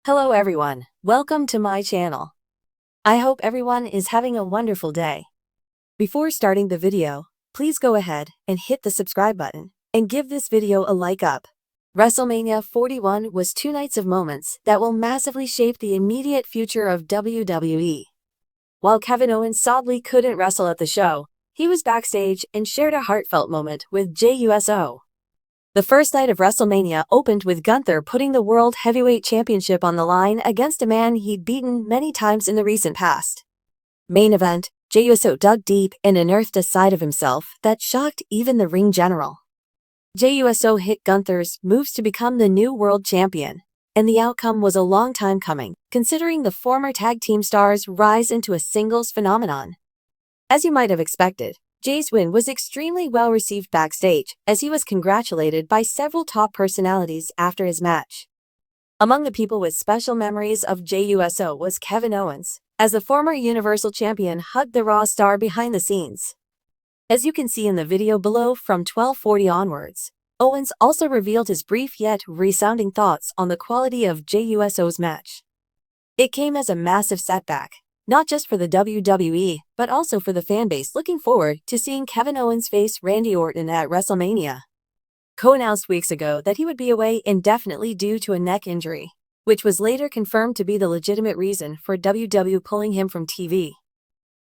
Hello everyone, welcome to my channel. I hope everyone is having a wonderful day. Before starting the video, please go ahead and hit the subscribe button and give this video a like up. WrestleMania 41 was 2 nights of moments that will massively shape the immediate future of WWE. While Kevin Owens sadly couldn't wrestle at the show, he was backstage and shared a heartfelt moment with JUSO. The first night of WrestleMania opened with Gunther putting the World Heavyweight Championship on the line against a man he'd beaten many times in the recent past. Main event, JUSO dug deep and unearthed a side of himself that shocked even the ring general. JUSO hit Gunther's moves to become the new world champion, and the outcome was a long time coming, considering the former tag team stars' rise into a singles phenomenon. As you might have expected, Jay's win was extremely well received backstage, as he was congratulated by several top personalities after his match. Among the people with special memories of JUSO was Kevin Owens, as the former Universal Champion hugged the Raw star behind the scenes. As you can see in the video below from 12:40 onwards, Owens also revealed his brief yet resounding thoughts on the quality of JUSO's match. It came as a massive setback, not just for the WWE, but also for the fanbase looking forward to seeing Kevin Owens face Randy Orton at WrestleMania. Cody announced weeks ago that he would be away indefinitely due to a neck injury, which was later confirmed to be the legitimate reason for WWE pulling him from TV.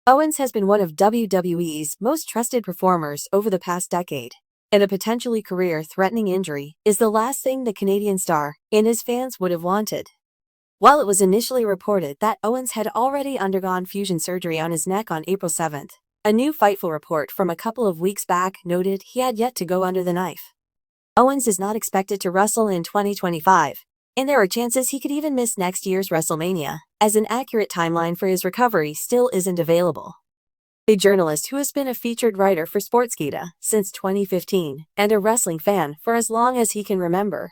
Owens has been one of WWE's most trusted performers over the past decade, and a potentially career-threatening injury is the last thing the Canadian star and his fans would have wanted. While it was initially reported that Owens had already undergone fusion surgery on his neck on April 7th, a new Fightful report from a couple of weeks back noted he had yet to go under the knife. Owens is not expected to wrestle in 2025, and there are chances he could even miss next year's WrestleMania, as an accurate timeline for his recovery still isn't available. A journalist who has been a featured writer for Sportskeeda since 2015 and a wrestling fan for as long as he can remember.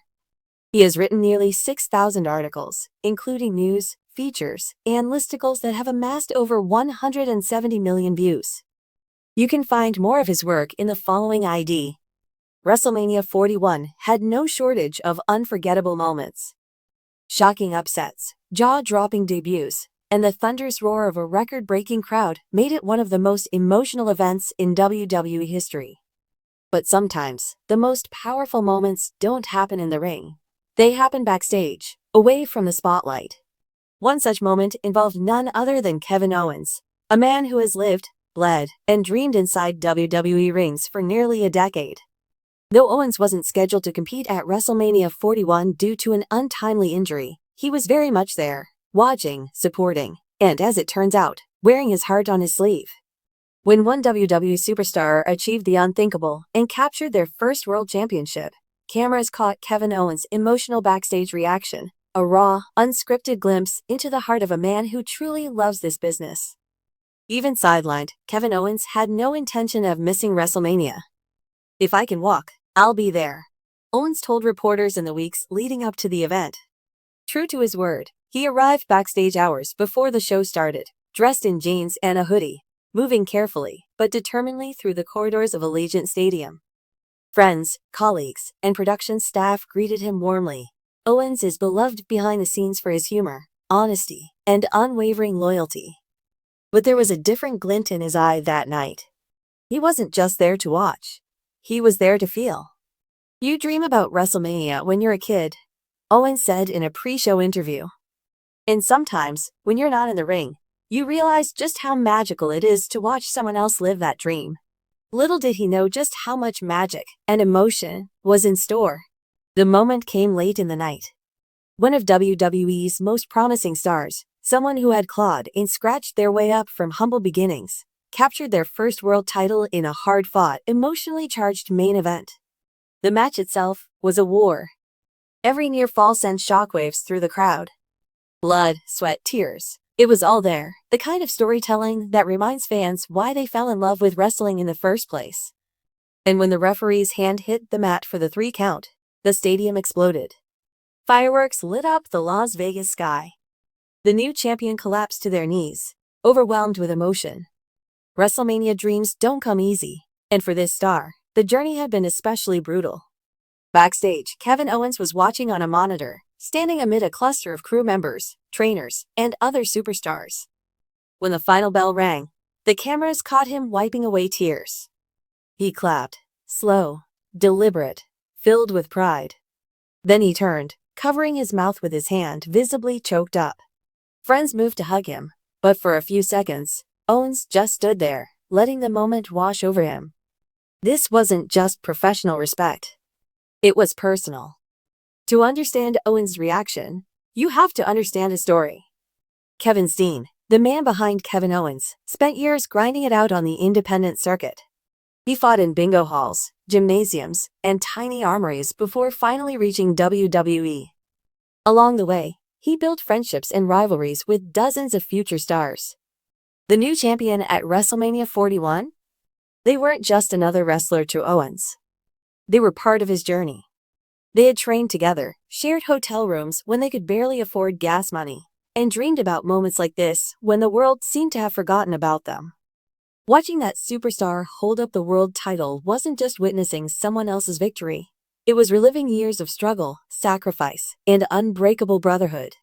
He has written nearly 6,000 articles, including news, features, and listicles that have amassed over 170 million views. You can find more of his work in the following ID. WrestleMania 41 had no shortage of unforgettable moments. Shocking upsets, jaw-dropping debuts, and the thunderous roar of a record-breaking crowd made it one of the most emotional events in WWE history. But sometimes, the most powerful moments don't happen in the ring. They happen backstage, away from the spotlight. One such moment involved none other than Kevin Owens, a man who has lived, bled, and dreamed inside WWE rings for nearly a decade. Though Owens wasn't scheduled to compete at WrestleMania 41 due to an untimely injury, he was very much there, watching, supporting, and as it turns out, wearing his heart on his sleeve. When one WWE superstar achieved the unthinkable and captured their first world championship, cameras caught Kevin Owens' emotional backstage reaction, a raw, unscripted glimpse into the heart of a man who truly loves this business. Even sidelined, Kevin Owens had no intention of missing WrestleMania. "If I can walk, I'll be there," Owens told reporters in the weeks leading up to the event. True to his word, he arrived backstage hours before the show started, dressed in jeans and a hoodie, moving carefully but determinedly through the corridors of Allegiant Stadium. Friends, colleagues, and production staff greeted him warmly. Owens is beloved behind the scenes for his humor, honesty, and unwavering loyalty. But there was a different glint in his eye that night. He wasn't just there to watch. He was there to feel. "You dream about WrestleMania when you're a kid," Owens said in a pre-show interview. "And sometimes, when you're not in the ring, you realize just how magical it is to watch someone else live that dream." Little did he know just how much magic and emotion was in store. The moment came late in the night. One of WWE's most promising stars, someone who had clawed and scratched their way up from humble beginnings, captured their first world title in a hard-fought, emotionally charged main event. The match itself was a war. Every near fall sent shockwaves through the crowd. Blood, sweat, tears. It was all there, the kind of storytelling that reminds fans why they fell in love with wrestling in the first place. And when the referee's hand hit the mat for the 3 count, the stadium exploded. Fireworks lit up the Las Vegas sky. The new champion collapsed to their knees, overwhelmed with emotion. WrestleMania dreams don't come easy, and for this star, the journey had been especially brutal. Backstage, Kevin Owens was watching on a monitor, standing amid a cluster of crew members, trainers, and other superstars. When the final bell rang, the cameras caught him wiping away tears. He clapped, slow, deliberate, filled with pride. Then he turned, covering his mouth with his hand, visibly choked up. Friends moved to hug him, but for a few seconds, Owens just stood there, letting the moment wash over him. This wasn't just professional respect. It was personal. To understand Owens' reaction, you have to understand his story. Kevin Steen, the man behind Kevin Owens, spent years grinding it out on the independent circuit. He fought in bingo halls, gymnasiums, and tiny armories before finally reaching WWE. Along the way, he built friendships and rivalries with dozens of future stars. The new champion at WrestleMania 41? They weren't just another wrestler to Owens. They were part of his journey. They had trained together, shared hotel rooms when they could barely afford gas money, and dreamed about moments like this when the world seemed to have forgotten about them. Watching that superstar hold up the world title wasn't just witnessing someone else's victory. It was reliving years of struggle, sacrifice, and unbreakable brotherhood.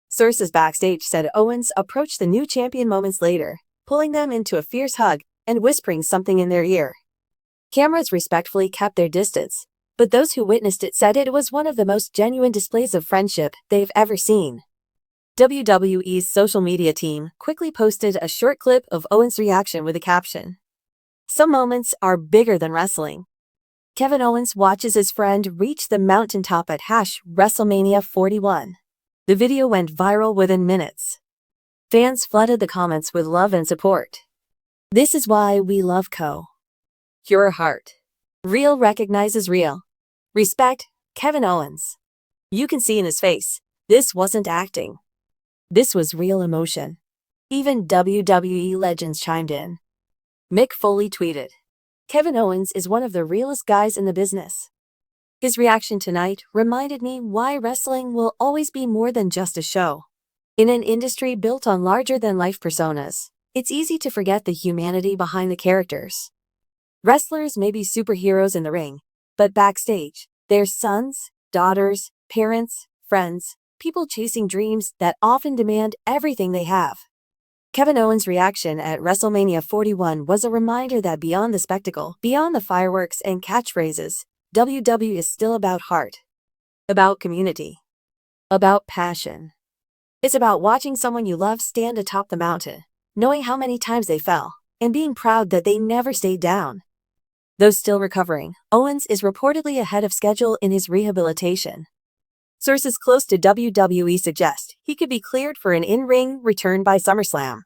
Sources backstage said Owens approached the new champion moments later, pulling them into a fierce hug and whispering something in their ear. Cameras respectfully kept their distance, but those who witnessed it said it was one of the most genuine displays of friendship they've ever seen. WWE's social media team quickly posted a short clip of Owens' reaction with a caption. "Some moments are bigger than wrestling." Kevin Owens watches his friend reach the mountaintop at WrestleMania 41. The video went viral within minutes. Fans flooded the comments with love and support. "This is why we love Co. Pure heart. Real recognizes real. Respect, Kevin Owens." You can see in his face, this wasn't acting. This was real emotion. Even WWE legends chimed in. Mick Foley tweeted, "Kevin Owens is one of the realest guys in the business." His reaction tonight reminded me why wrestling will always be more than just a show. In an industry built on larger-than-life personas, it's easy to forget the humanity behind the characters. Wrestlers may be superheroes in the ring, but backstage, they're sons, daughters, parents, friends, people chasing dreams that often demand everything they have. Kevin Owens' reaction at WrestleMania 41 was a reminder that beyond the spectacle, beyond the fireworks and catchphrases, WWE is still about heart, about community, about passion. It's about watching someone you love stand atop the mountain, knowing how many times they fell, and being proud that they never stayed down. Though still recovering, Owens is reportedly ahead of schedule in his rehabilitation. Sources close to WWE suggest he could be cleared for an in-ring return by SummerSlam.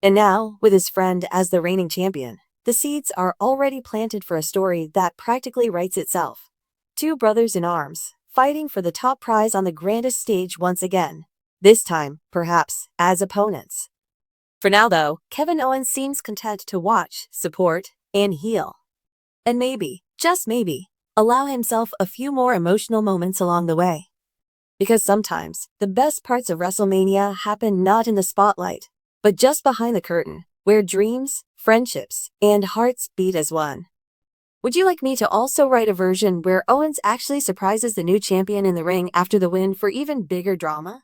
And now, with his friend as the reigning champion, the seeds are already planted for a story that practically writes itself. Two brothers in arms, fighting for the top prize on the grandest stage once again, this time, perhaps, as opponents. For now though, Kevin Owens seems content to watch, support, and heal. And maybe, just maybe, allow himself a few more emotional moments along the way. Because sometimes, the best parts of WrestleMania happen not in the spotlight, but just behind the curtain, where dreams, friendships, and hearts beat as one. Would you like me to also write a version where Owens actually surprises the new champion in the ring after the win for even bigger drama?